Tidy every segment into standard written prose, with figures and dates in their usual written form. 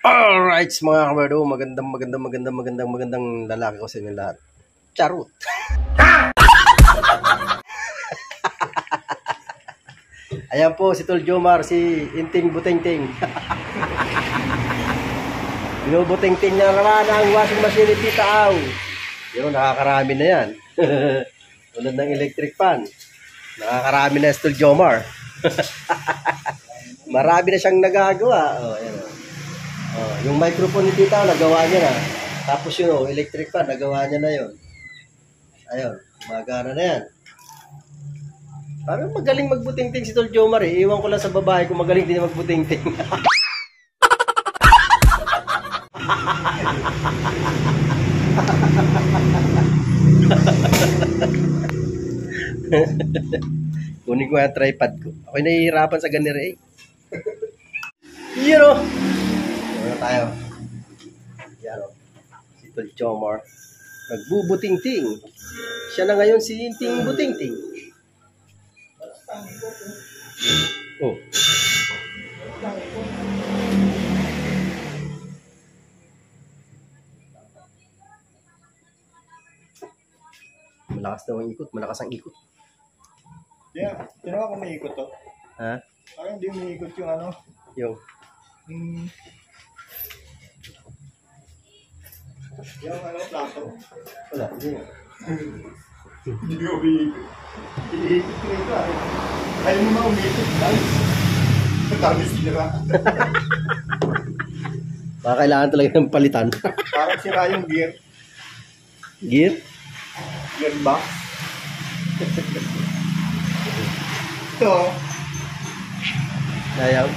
Alright, mga kabardo, magandang lalaki ko sa inyo lahat. Charot. Ayan po si Tol Jomar, si Inting Butengting. Binubutengting niya naman ang washing machine ni Tita Aw. Yun, nakakarami na yan. Tulad ng electric fan. Nakakarami na si Tol Jomar. Marami na siyang nagagawa. Oh, ayan. Oh, yung microphone ni Tita, nagawa niya na. Tapos yun, electric fan, nagawa niya na yun. Ayun, magana na yan. Parang magaling magbuting-ting si Tol Jomar eh. Iwan ko lang sa babae kung magaling din magbuting-ting. Kunin ko yung tripod ko. Ako'y nahihirapan sa ganire eh. Yun o. Ano tayo? Yan o. Si Tol Jomar. Nagbubuting-ting. Siya na ngayon si Inting Buting-ting. Oh. Malakas daw ang ikot. Malakas ang ikot. Yeah, tinawa ko may ikot to. Ha? Parang hindi umiikot yung ano. Yung? Yung ano, plato. Wala. Hindi nga. Hindi umiikot. Iikot ko ito ah. Ayaw mo na umiikot. Tamis nila. Baka kailangan talaga ng palitan. Parang sira yung gear. Gear? Gearbox. Ito. Ayaw.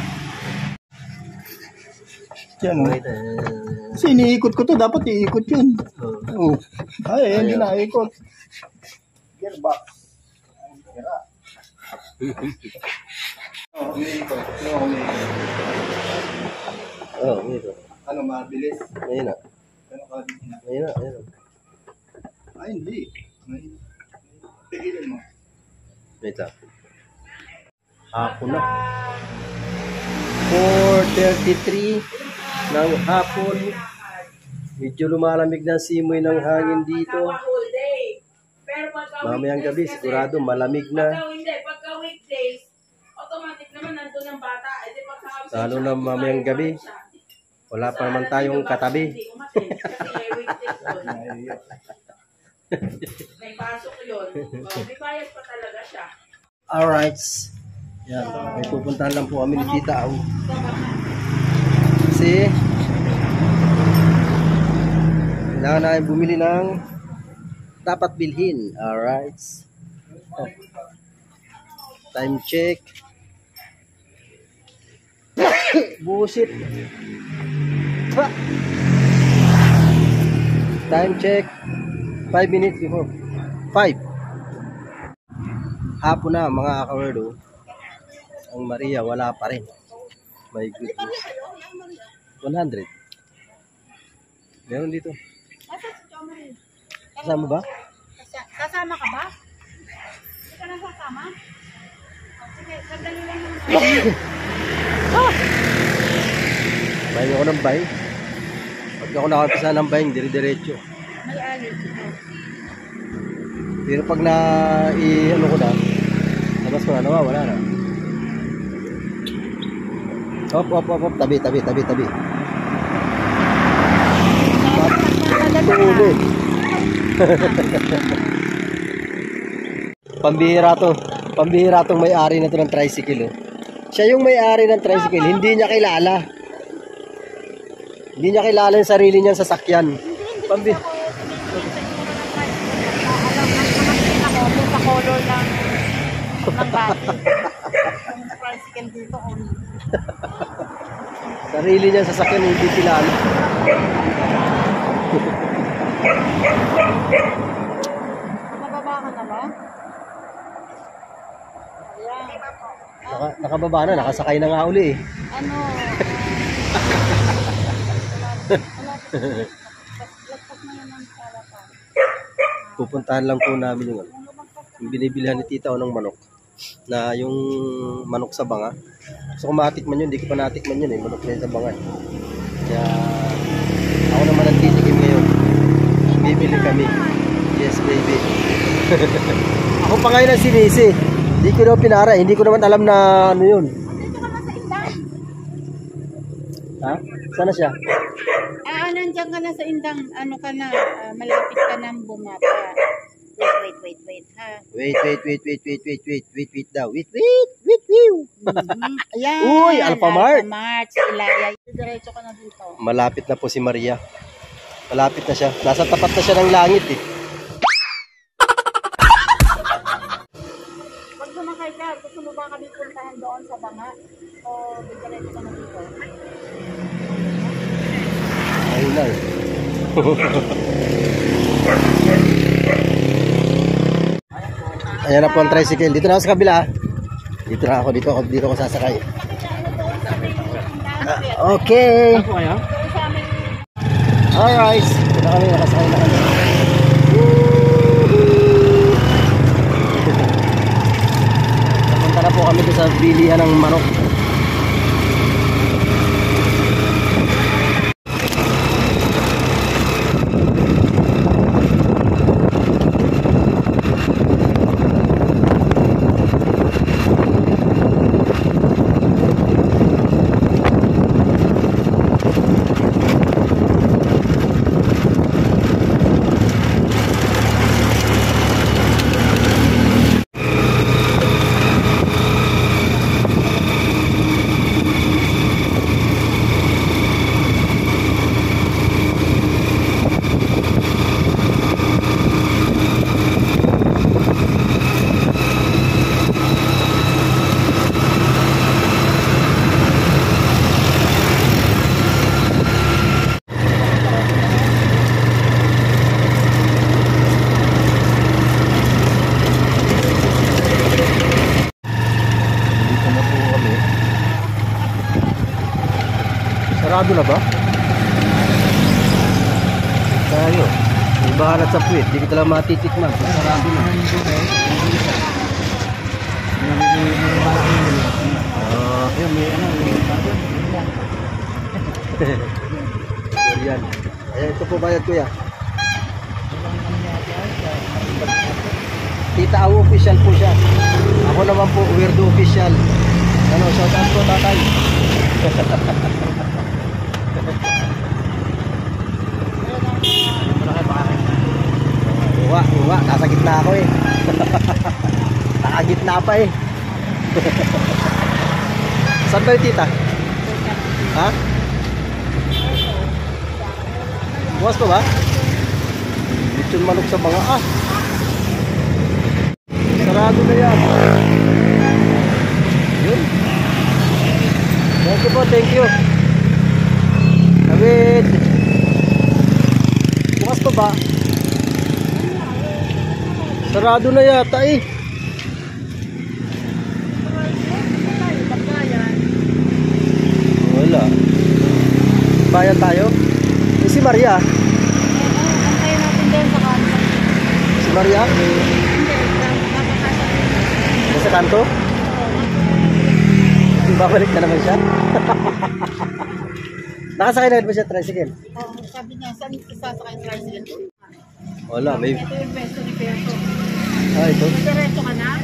Yan o. Kasi iniikot ko to. Dapat iikot yun. Oh. Ay, hindi na ikot. Gearbox. Sira. Oh, umiikot. No, umiikot. Oo, ito. Ano, mabilis? Ayun na. Ano ka? Ayun na, ayun na. Ay, hindi. Tigilin mo. Wait lang. Hapon na. 4:33 ng hapon. Medyo lumalamig na simoy ng hangin dito. Mamayang gabi, sigurado malamig na. Pagka weekdays, automatic naman nandun ang bata. Lalo na mamayang gabi. Wala pa naman tayong katabi. May pasok yun. May bayad pa talaga siya. Alright. Yan. May pupuntahan lang po kami ni Tita Aw. Kasi kailangan namin bumili ng dapat bilhin. Alright. Oh. Time check. Bullshit. Ha! Time check. 5 minutes before 5. Hapon na mga kawerdo. Ang Maria wala pa rin. My goodness. 100. Meron dito. Kasama ba? Kasama ka ba? Hindi ka na sasama? Sige, sandali lang naman. Bahin ako ng bahin. Pag ako nakapisa ng bahin, dire-diretso. May alis. Pero pag ano ko na, labas ko na, wala na. Op. Tabi. Tulo. Pambihira tong may-ari na to ng tricycle. Oh. Siya yung may-ari ng tricycle, hindi niya kilala. Hindi niya kilala yung sarili niyang sasakyan. Sa color ng bati. Yung tricycle dito. Sarili niyang sasakyan, hindi kilala. Nakababa ka na ba? Ayan. Nakababa na, nakasakay na nga uli eh. Ano? Pupuntahan lang po namin yung binibilihan ni Tita o ng manok. Na yung manok sa banga. So kung matikman yun, hindi ko pa natikman yun eh. Manok na yun sa banga. Kaya ako naman ang titikim ngayon. Bibili kami. Yes, baby. Ako pa ngayon ang sinisi. Hindi ko naman pinara. Hindi ko naman alam na ano yun. Dito ka na sa indang. Ha? Sana siya? Nandiyan ka na sa indang. Ano ka na, malapit ka na bumaba. Wait, ha. Wait daw. Wait. Ayan. Uy, Alphamart. Alphamart. Sa Ilaya. Diretso ka na dito. Malapit na po si Maria. Malapit na siya. Nasa tapat na siya ng langit eh. Pag sumakay ka, gusto mo ba kami puntahan doon sa banga? O diretso ka na dito? Ayun na eh. Ayan na po ang tricycle. Dito na ako sa kabila. Dito ako sasakay. Okay. Alright. Dito na kami, nakasakay na kami. Napunta na po kami doon sa bilihan ng manok. Sarado na ba? Tayo. May bahalat sa puwit. Hindi kita lang matitikman. Sarado na. Ayun, may ano. Yan. Ayan, ito po bayad kuya. Tita Aw official po siya. Ako naman po, Weirdo official. Ano, shout out po tatay. Uwa, nasa gitna ako eh. Nakagitna pa eh. Saan ba yung tita? Ha? Bukas pa ba? Dito yung manok sa mga sarado na yan. Yun. Thank you po, thank you. David. Bukas pa ba? Sarado na yata eh. Wala. Bayan tayo? Eh, si Maria? Antayin natin din sa kanto. Si Maria? Nasa kanto? Babalik na naman siya? Nakasakay na ba siya tricycle? Oo, sabi niya, saan sasakay yung tricycle? Wala, may... Ito yung pwesto ni Perso. Ito? Diretso ka na?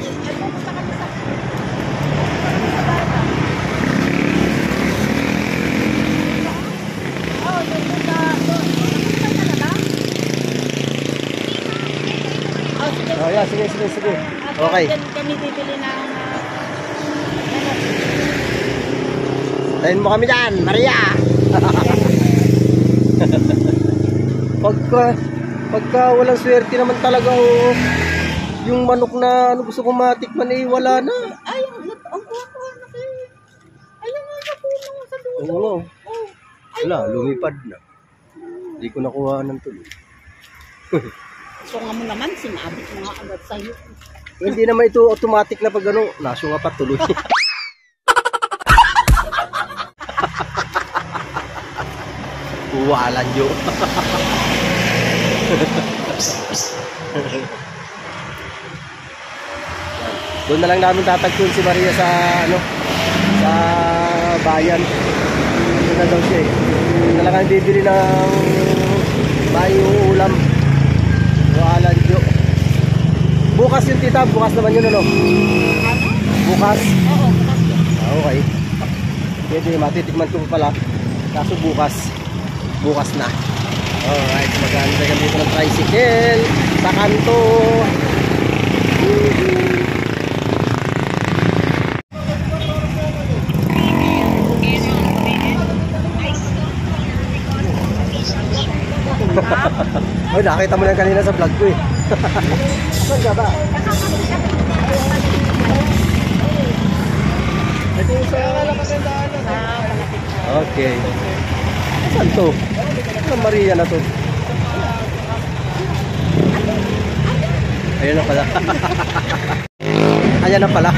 Pupunta ka sa... Oh, doon ka doon. Pupunta ka na ba? Oh, sige. Oh, yeah, sige. Okay. Kami bibili ng... Tayin mo kami dyan, Maria! Pagka walang swerte naman talaga yung manok na gusto kong matikman eh, wala na. Ay, ang kuha na kayo. Ayun nga sa puno sa dulo. Oo. Oh, Wala, lumipad na. Hindi ko nakuha ng tuloy. so nga mo naman, sinabit mo nga agad sa'yo. Hindi naman ito automatic na pag ano, nasunga pa tuloy. Walan yun. Doon na lang namin tatagpuan si Maria sa ano, sa bayan. Ito na daw siya eh. Talagang bibili ng mayong ulam. Walang diyo. Bukas yung tita, bukas naman yun ano? Bukas? Oo, bukas. Okay. Pwede, matitikman ko pa pala. Kaso bukas. Bukas na. Alright, maganda ka dito ng tricycle sa kanto. Ay, nakita mo lang kanina sa vlog ko eh. Saan ka ba? Ito yung sa magandaan. Okay. Saan to? Saan Maria na to? Ayan na pala. Ayan na pala.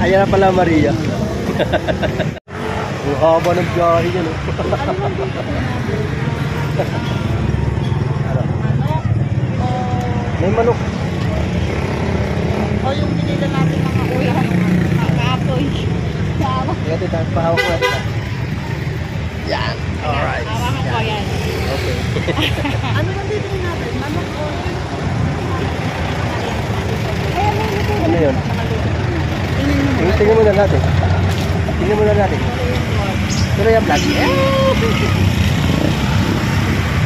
Ayan na pala Maria. Ang haba ng biyahe niya, no? May manok. O yung binila natin mga kuya. Kakapoy. Sawa. Kaya dito, pahawak ko natin. Yan. Alright. Hawakan ko yan. Okay. Ano bang bibili natin? Manok o? Ano yun? Tingnan muna natin. Tingnan muna natin. Pero yung vlog.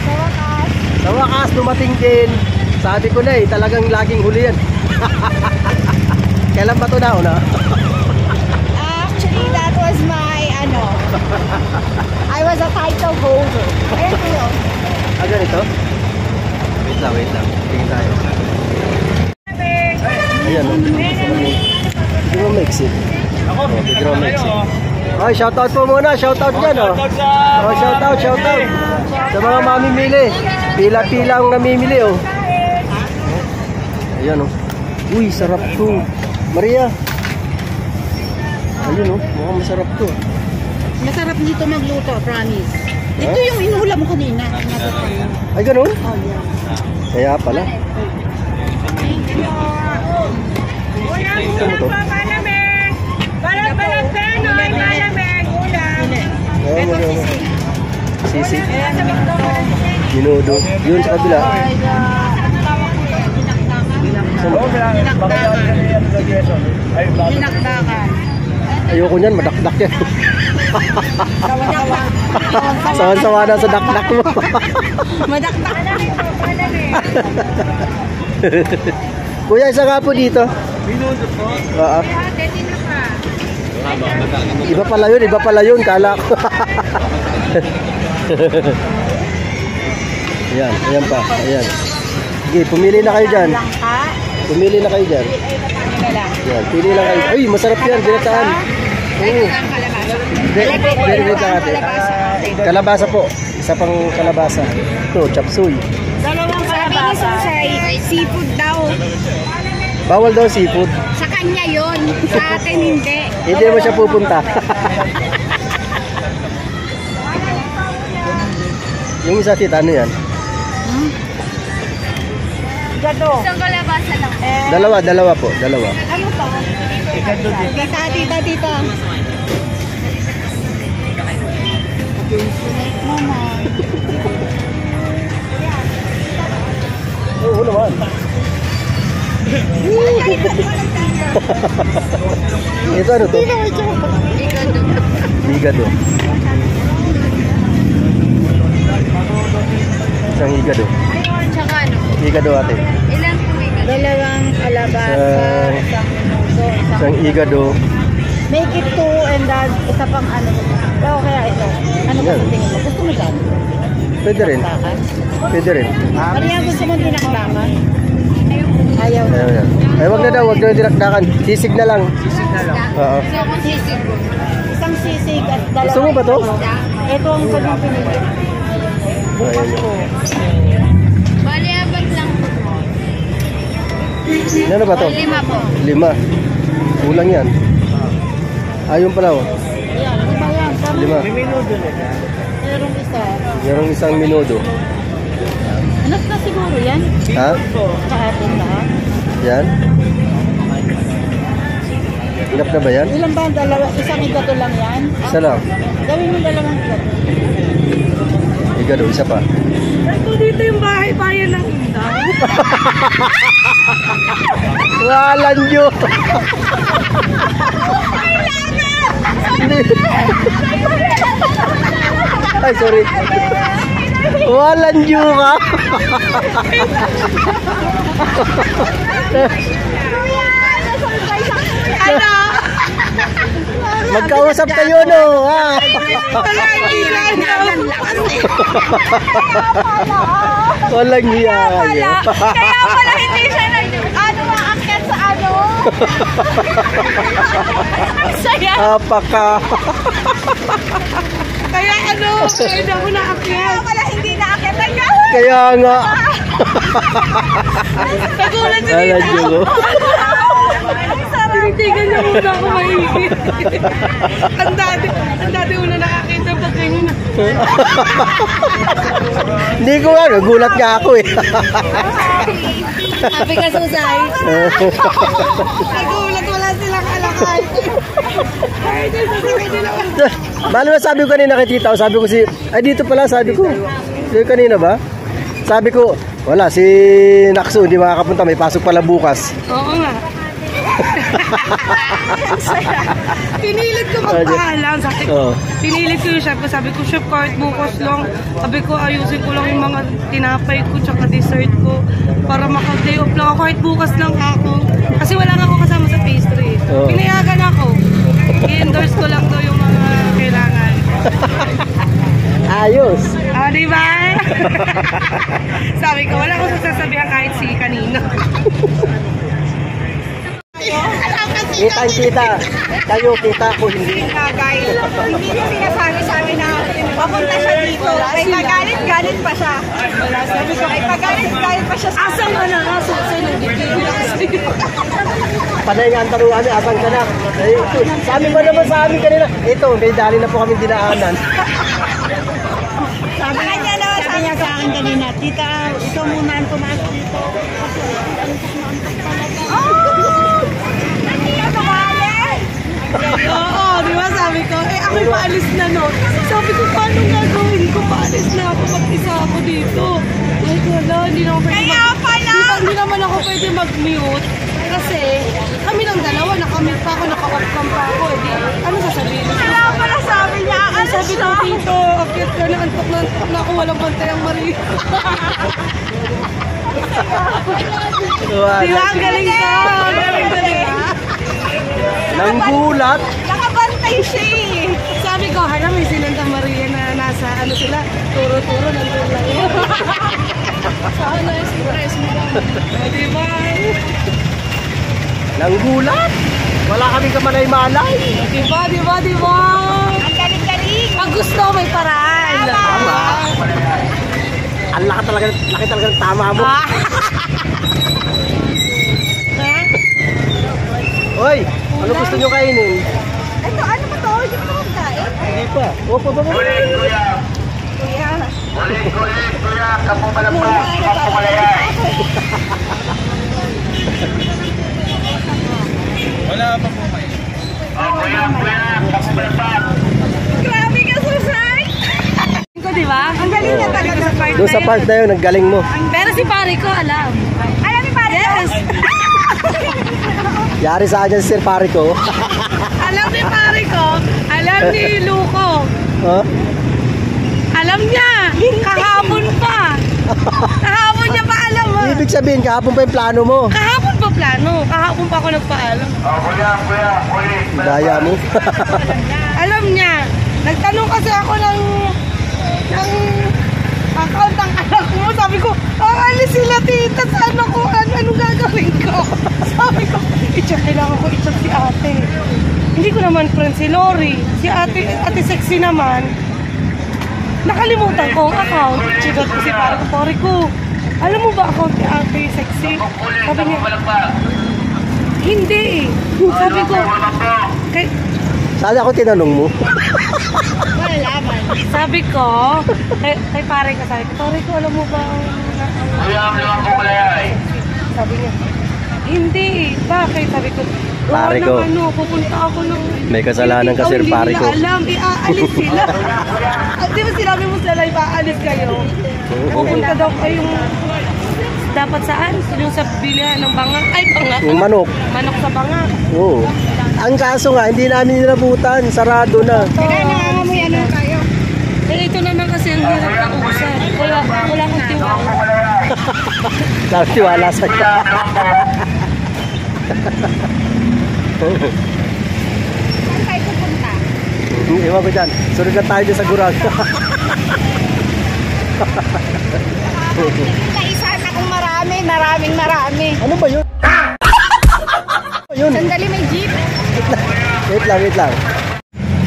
Sa wakas. Sa wakas, dumating din. Sabi ko na eh, talagang laging huli yan. Kailan ba ito nauna? Actually, that was my, I was a title holder. Ayun po yun. Ah, ganito? Wait lang. Tingin tayo. Ayan, oh. Bigro Mexi. Oh, Bigro Mexi. Ay, shoutout po muna. Shoutout dyan, oh. Oh, shoutout. Sa mga mamimili. Pila-pila ang namimili, oh. Ayan, oh. Uy, sarap to. Maria. Ayun, oh. Mukhang masarap to. Masarap dito magluto, promise. Ito yung inulam mo kanina. Ay, ganun? Oh, yeah. Kaya pala. Ano to? Balat-balat penoy, malamig, ulam. Ayan, ano. Sisi. Minudo. Yun sa kabila. Dinakdakan. Ayoko niyan, madakdak yan. Sawan-sawa na sa dakdak mo. Madakdak na. Kuya, isa nga po dito. Minuto po. Oo. Dito ka. Iba pala yun, kala ko. Ayan pa, ayan. Sige, pumili na kayo dyan. Pumili na kayo dyan. Yan, pili lang kayo. Uy, masarap yan, ginataan. Oo. Very kalabasa po. Isa pang kalabasa. Ito, chapsuy. Dalawang kalabasa. Seafood daw. Bawal daw seafood. Sa kanya yun. Sa atin hindi. Hindi mo siya pupunta. Yung isa tita, ano yan? Gado. Isang kalabasa lang. Dalawa po, dalawa. Ano to? Tita. Mama. Oo naman. Ito ano to? Higado. Isang higado. Tsaka ano? Higado ate. Ilan po higado? Dalawang kalabasa. Isang- Isang minuto. Isang higado. Make it two and then isa pang ano. Pero kaya ito. Ano ba Yan. sa tingin mo? Gusto mo dyan? Pwede rin. Pwede rin. Ano yan gusto mo dinakdakan? Ayaw. Ayaw yan. Ay, wag na dinakdakan. Sisig na lang. Oo. So, kung sisig ko. Isang sisig at dalawang. Gusto mo ba to? Ito ang kanyang pinili. Bukas Ayan. ko. Bali, apat lang po. Ano ba to? 5 po. 5. Kulang yan. Ayun pala oh. Ayan, lima yan. Tama. 5. Minuto na. Merong isa. Merong isang minuto. Anak na siguro yan? Ha? Sa atin lahat. Yan. Hinap na ba yan? Ilan ba ang dalawa? Isang igato lang yan? Isa lang. Gawin mo dalawang igato. Igado, isa pa. Ito dito yung bahay-bayan ng Indaw. Walan nyo! Ay, sorry. Walan nyo ka! Ano? Magkausap kayo, no? Ha? Wala, hindi lang daw. Walang hiya kayo. Kaya pala hindi siya maakyat sa ano. Ang saya. Apaka. Kaya ano, hindi ako naakyat. Kaya pala hindi naakyat. Kaya nga. Nagulat si Walan Tita. nyo. Tinitigan niya muna ako maigi. Ang dati una nakakita pag ganyan. Hindi ko nga, nagulat nga ako eh. Sabi ka, Susay. Nagulat, wala silang alakay. Ay, sasakay nila. Bali ba sabi ko kanina kay tita, sabi ko ay dito pala, sabi ko. Sabi kanina ba? Sabi ko, wala, si Nakso, hindi makakapunta, may pasok pala bukas. Oo nga. Pinilit ko magpaalam. Pinilit ko yung chef ko. Sabi ko, chef, kahit bukas lang. Sabi ko, ayusin ko lang yung mga tinapay ko tsaka dessert ko para maka-day off lang ako. Kahit bukas lang ako. Kasi wala nga ako kasama sa pastry. Pinayagan ako. I-endorse ko lang daw yung mga kailangan. Ayos. Ah, di ba? Sabi ko, wala akong sasabihan kahit si kanino. Kita. Kayo, kita ko, hindi. Guys, hindi niya sinasabi sa amin na papunta siya dito. Ay, magalit pa siya. Sabi ko, ay magalit pa siya. Asan mo na nga? Panay nga ang taruhan niya, asan ka na? Ay, sabi mo naman sa amin kanina. Ito, may dali na po kami dinaanan. Sabi niya sa akin kanina, tita, ikaw muna ang pumasok dito. Oo, di ba sabi ko, ako'y paalis na no. Sabi ko, paano gagawin ko? Paalis na ako, mag-isa ako dito. Ay, wala, hindi naman pwede hindi naman ako pwede mag-mute. Kasi, kami lang dalawa, nakamute pa ako, naka-webcam pa ako. Ano sasabihin? Kaya pala sabi niya, sabi ko dito, akit ka na, antok na ako, walang pantay ang Maria. Di ba, ang galing ka? Galing ka. Nang gulat. Nakabantay siya eh. Sabi ko, hala, may sinandang Maria na nasa, ano sila, turo-turo, nandun lang yun. Sana, surprise mo lang. Diba? Nang gulat. Wala kaming kamalay-malay. Diba? Ang galing-galing. Pag gusto, may paraan. Tama. Ang laki talaga ng tama mo. Hoy, ano gusto nyo kainin? Ito, ano ba to? Hindi mo naman kain. Hindi pa. Opo. Kuya. Kuya, kamu malapad, kamu malayay. Wala pa po kayo. Kuya, kamu malapad. Grabe ka, Susay. Ko, diba? Ang galing na talaga sa part Doon sa part na yun, ang galing mo. Pero si pare ko, alam. Alam ni pare ko? Yes. Yari sa akin, sir, pare ko. Alam ni pare ko. Alam ni Luko. Huh? Alam niya. Kahapon pa. Kahapon niya pa alam. Ibig sabihin, kahapon pa yung plano mo. Kahapon pa plano. Kahapon pa ako nagpaalam. Kuya, ulit. Daya mo. Alam niya. Nagtanong kasi ako ng account ng anak mo. Sabi ko, alis sila tita. Saan ako? Anong gagawin ko? Sabi ko, kailangan ko i-chat si ate. Hindi ko naman friend si Lori. Si ate sexy naman. Nakalimutan ko ang account. Chigat ko si pare ko. Alam mo ba account ni ate sexy? Sabi niya, hindi eh. Sabi ko, Saan ako tinanong mo? sabi ko, kay pare ko, pare ko, alam mo ba ang Kuya, kamu malayay. sabi niya, Hindi. Bakit? Sabi ko, Pare ko. Pupunta ako ng... May kasalanan ka, sir, pare ko. Hindi nila alam, iaalis sila. Di ba sinabi mo sila, iaalis kayo? Pupunta daw kayong... Dapat saan? Yung sa bilihan ng banga. Ay, banga. Yung manok. Manok sa banga. Oo. Ang kaso nga, hindi namin nilabutan. Sarado na. Kaya nangangamoy ano tayo. Eh, ito naman kasi ang hirap na usap. Wala akong tiwala. Sabi, wala sa ka. Saan tayo pupunta? Iwan ko dyan. Sunod na tayo dyan sa gurag. Naisahan akong marami. Ano ba yun? Yun. Sandali, may jeep. Wait lang.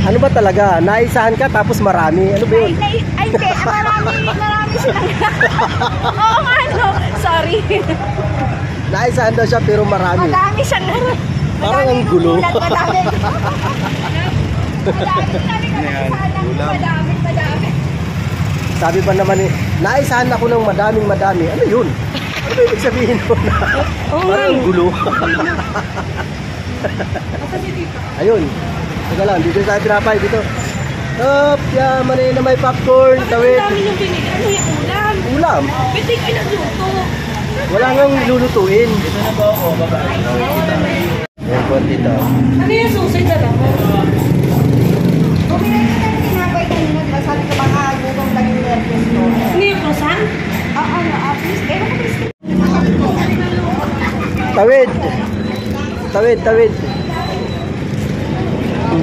Ano ba talaga? Naisahan ka tapos marami. Ano ba yun? Ay, hindi. Marami silang. Oo nga, no. Sorry. Naisahan daw siya pero marami. Madami siyang Parang ang gulo. Madami. Sabi pa naman naisahan ako ng madami. Ano yun? Ano ba ibig sabihin mo na? Parang ang gulo. Ayun. Teka lang, dito tayo pinapay dito. Up, yaman na may popcorn, tawid. Ang dami yung binigay. Ano yung ulam? Ulam. Pwede kayo nagluto. Wala nang lulutuin. Yan po dito. Ano yung susay dala mo? Bumili ka ng tinapay kanina, diba? Sabi ko baka gulong lang yung nervous ko. Ano yung croissant? Please, ewan ko please. Tawid.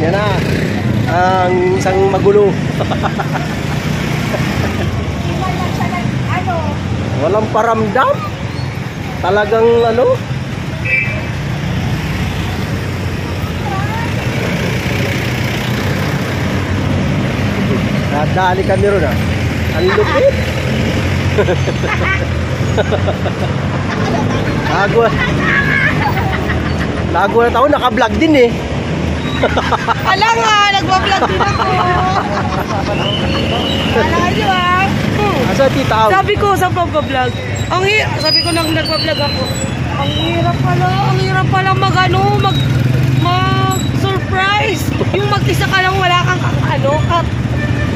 Yan na. Ang isang magulo. Walang paramdam. Talagang ano? Nadali kami ron ah. Ang lupit. Lago na tao, naka-vlog din eh. Ala nga, nagbablog din ako. Ala nyo ah. Asa tita Aw? Sabi ko sa pagbablog, sabi ko nang nagbablog ako, ang hirap pala mag-surprise. Yung mag-isa ka lang, wala kang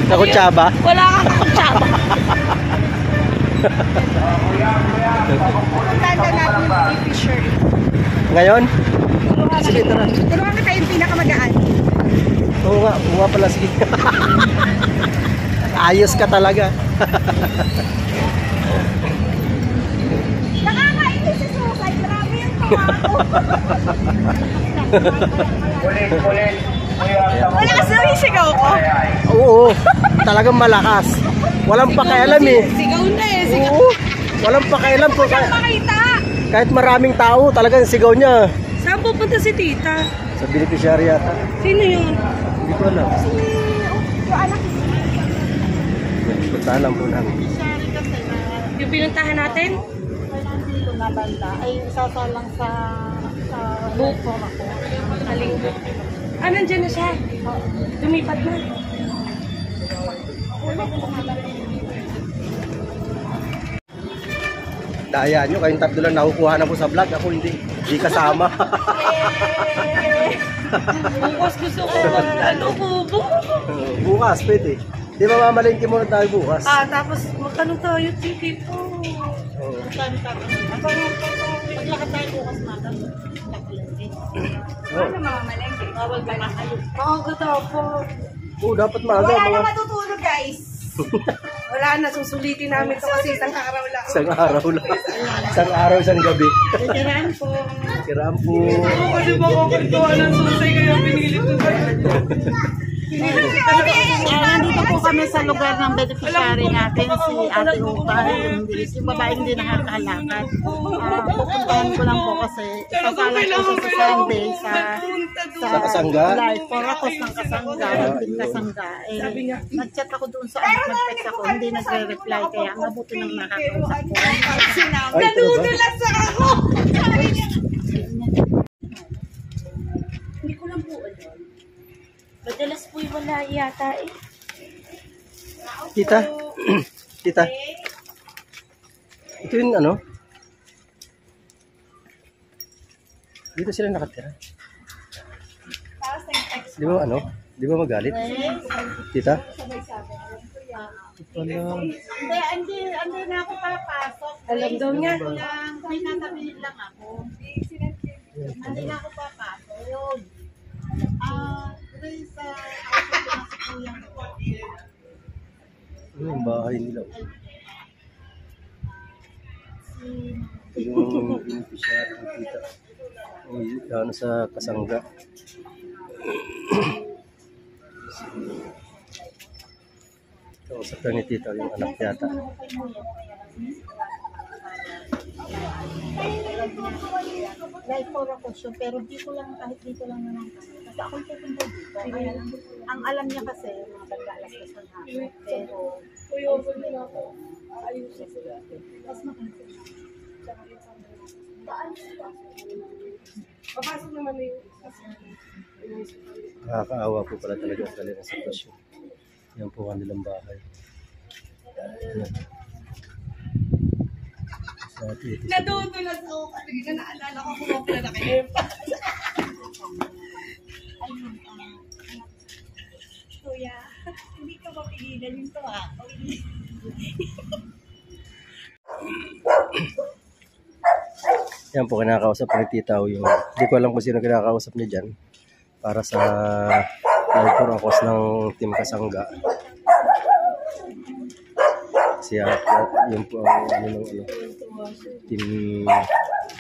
Nakutsaba? Wala kang kutsaba. Tanda natin yung fisher. Ngayon? Sige, tara. Tulungan ka tayong pinakamagaan. Oo nga pala, sige. Ayos ka talaga. Nakakainis si Susay. Grabe yung tawa ko. Ulit. Wala ka sumisigaw ko. Oo, talagang malakas. Walang pakialam eh. Sigaw na eh. Sigaw. Oo, walang pakialam po. Makita. Kahit maraming tao, talagang sigaw niya. Saan pupunta si tita? Sa beneficiary yata. Sino yun? Hindi ko alam. Yung anak ko. Punta lang po namin. Yung pinuntahan natin? Nandito na banda. Ay, isasalang sa Buko ako. Aling buko. Ah, nandyan na siya. Lumipat na. Daya nyo, kayong tatlo lang nakukuha na po sa vlog. Ako hindi kasama. Bukas gusto ko bubo. Bukas, pwede. Di ba mamalingki muna tayo bukas? Tapos magkano tayo ticket po? Oo. Maglakad tayo bukas natin. Oo. Mamamalengke. Bawal ba na kayo? Maaga daw po. Oo, dapat maaga. Wala na Mga matutulog, guys. Wala na, susulitin namin ito kasi isang araw lang. isang araw lang. Isang araw, isang gabi. Tiraan po. Kiraan po. Kasi baka kagawa ng susay kaya pinilit ko sa Nandito po kami sa lugar ng beneficiary natin, si Ate Upa, yung babaeng hindi nakakahalakad. Pupuntahan ko lang po kasi sasalang ko sa Sunday sa Kasangga? live, for akos ng Kasangga, ng Kasangga. Nag-chat ako doon sa anak, nag-text ako, hindi nagre-reply, kaya mabuti nang nakakausap ko. Nadudulas ako! Hindi ko lang po alam. Madalas po yung wala yata eh. Tita? Tita? Ito yung ano? Dito sila nakatira. Di ba ano? Di ba magalit? Tita? Hindi na ako papasok. Alam daw niya. May natabihin lang ako. Hindi na ako papasok. Yun. Grace, ako na si Kuya. Yung bahay nila. Ito yung beneficiary ng tita. Ano sa Kasangga. Kausap ka ni tita yung anak yata. Life for ako siya, pero dito lang, kahit dito lang naman kami. Kasi ako pupunta dito. Ang alam niya kasi, mga bagalas ko sa namin. Pero, ayusin sila. Mas makakita. Papasok naman na yung Nakakaawa po pala talaga ang kanilang sitwasyon. Yan po ang nilang bahay. Yan. Sa atin, ito sa nadudulas ako kasi na naalala ko kung pala na kayo. Kuya, hindi ka mapigilan yung tuwa. Yan po, kinakausap ni Tita yung, hindi ko alam kung sino kinakausap niya dyan para sa live for a cause ng Team Kasangga. Siya, yun po ang Team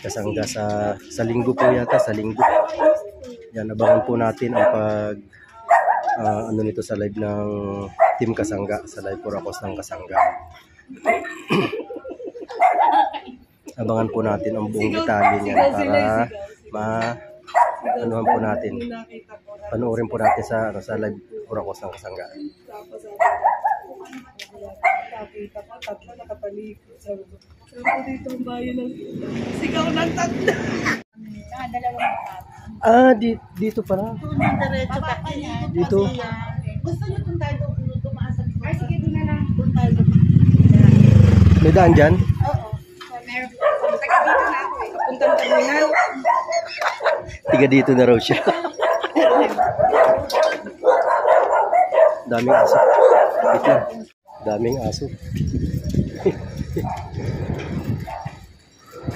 Kasangga sa linggo po yata, sa linggo. Yan, abangan po natin ang pag nito sa live ng Team Kasangga, sa live for a cause ng Kasangga. Abangan po natin ang buong detalye niya para anuhan po natin. Panoorin po natin sa live for a cause ng Kasangga. Tapos nakita ko, tatlo nakapalikot. Sabi ko dito ang bayan ng sigaw ng tatlo. Dito pala. diretso pa kaya. Dito. Gusto niyo kung tayo dumaan sa likod? Ay, sige, doon na lang. Doon tayo. May daan dyan? Oo. Meron. Taga dito na ako eh. Papuntang terminal. Tiga dito na raw siya. Daming aso. Wait lang. Daming aso.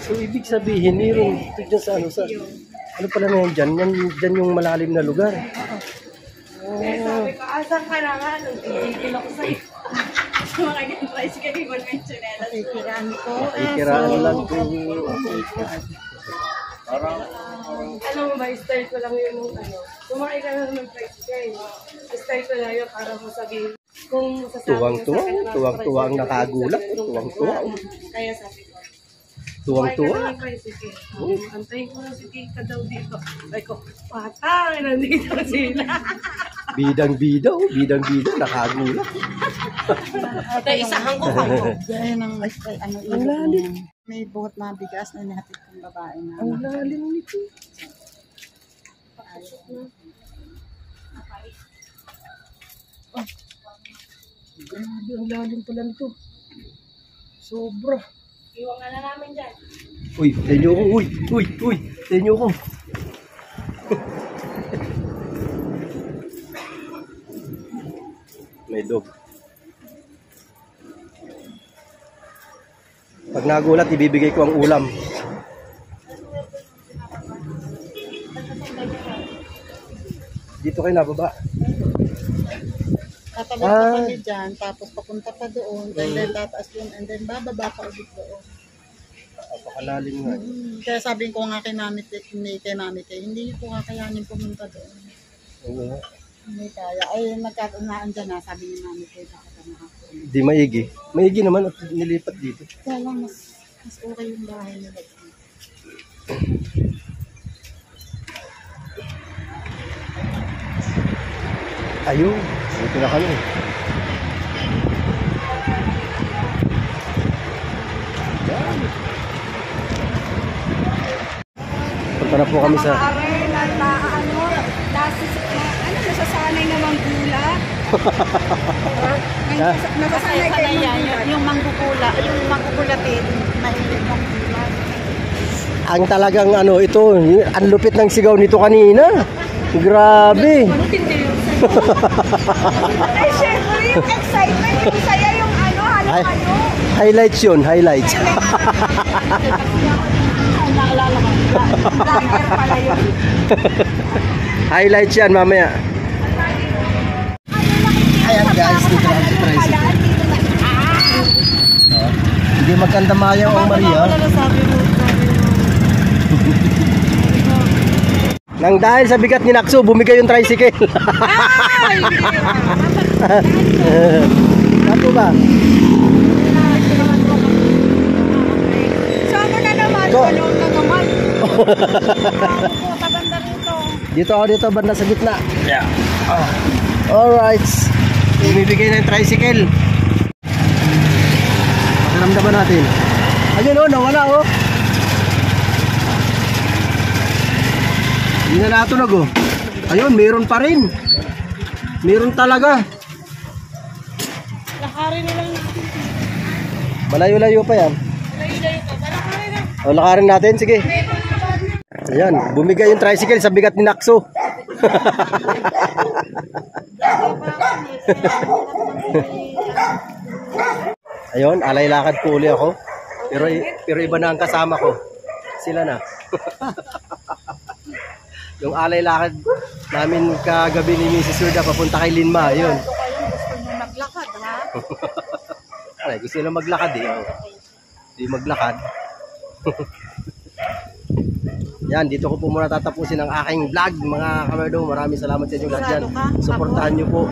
So, ibig sabihin, mayroon ito dyan sa ano pala na yan dyan? Dyan yung malalim na lugar. Sabi ko, asan ka na nga? Nung tigil ako sa'yo. Mga ganyan, sige, conventional. Ikiraan ko. Ikiraan lang po. Alam mo ba, style ko lang yun nung Kumain ka na ng tricycle. Style ko lang yun para mo sabihin. Kung sasama ka sa akin na Tuwang-tuwa ang nakagulat. Tuwang-tuwa. Kaya sabi ko, Tuwang-tuwa. kumain ka na ng tricycle. Antayin ko na si Tita daw dito. Sabi ko, patang, nandito sila. Bidang-bida, bidang-bida, nakagulat. Isahan ko kayo. Diyan ang ang lalim. May buhat na bigas na nihatid ng babae na. Ang lalim nito. Grabe, ang lalim pala nito. Sobra. Iwan ka na namin dyan. Uy, tenyo ko, uy, tenyo ko. May dog. Pag nagulat, ibibigay ko ang ulam. Dito kayo nababa. Tatawid pa kami dyan, tapos papunta pa doon, and then tataas doon, and then bababa pa ulit doon. Napakalalim nga. Kaya sabi ko nga kay Mami, hindi ko kakayanin pumunta doon. Oo. Hindi kaya. Ay, nagkatunaan dyan na, sabi ni Mami, bakit ang nakapun. Di maigi. Maigi naman at nilipat dito. Kaya lang, mas okay yung bahay nila. Ayun, dito na kami. Yan. Punta na po kami sa... Nasasanay na manggulat. Nasasanay kayo Yung manggugula, yung manggugulatin, mahilig manggugula. ang talagang ano, ito, ang lupit ng sigaw nito kanina. Grabe. Ay, syempre, yung excitement, yung saya, yung ano, Ay, halo-halo. highlights yun, highlights. Naalala ko. Vlogger pala yun. Highlights yan mamaya. Ayan guys, dito lang sa tricycle. Hindi magkanda maya ang Maria. Nang dahil sa bigat ni Nakso, bumigay yung tricycle. Ako ba? So, ako na naman, Go. manood na naman. Ako, kabanda rito. Dito banda sa gitna. Yeah. Alright. Ibibigay na yung tricycle. Pakiramdaman natin. Ayun oh, nawala oh. Hindi na natunog oh. Ayun, meron pa rin. Meron talaga. Lakarin na lang. Malayo-layo pa yan. O, lakarin natin, sige. Ayan, bumigay yung tricycle sa bigat ni Nakso. Ayun, alay lakad po uli ako. Pero iba na ang kasama ko. Sila na. Yung alay lakad namin kagabi ni Mrs. Surda papunta kay Linma, ayun. Gusto nyo maglakad, ha? Ay, gusto nila maglakad eh. Oh. Hindi maglakad. Yan, dito ko po muna tatapusin ang aking vlog, mga kamerdo. Maraming salamat sa inyo lahat dyan. Suportahan nyo po.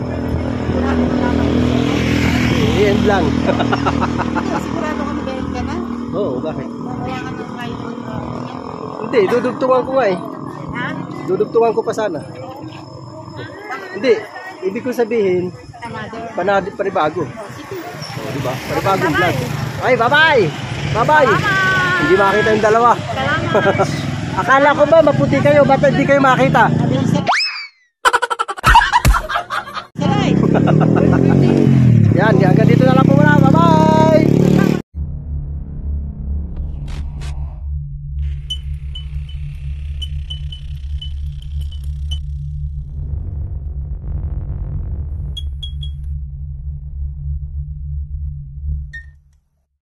Yan lang. Sigurado kami ganyan ka na. Oo, bakit? Kaya ka na ngayon. Hindi, dudugtungan ko nga eh. Ha? Dudugtungan ko pa sana. Hindi, ibig ko sabihin, panibago. Oh, diba? Panibagong vlog. Ay, bye-bye! Bye-bye! Hindi makita yung dalawa. Akala ko ba maputi kayo, ba't hindi kayo makita?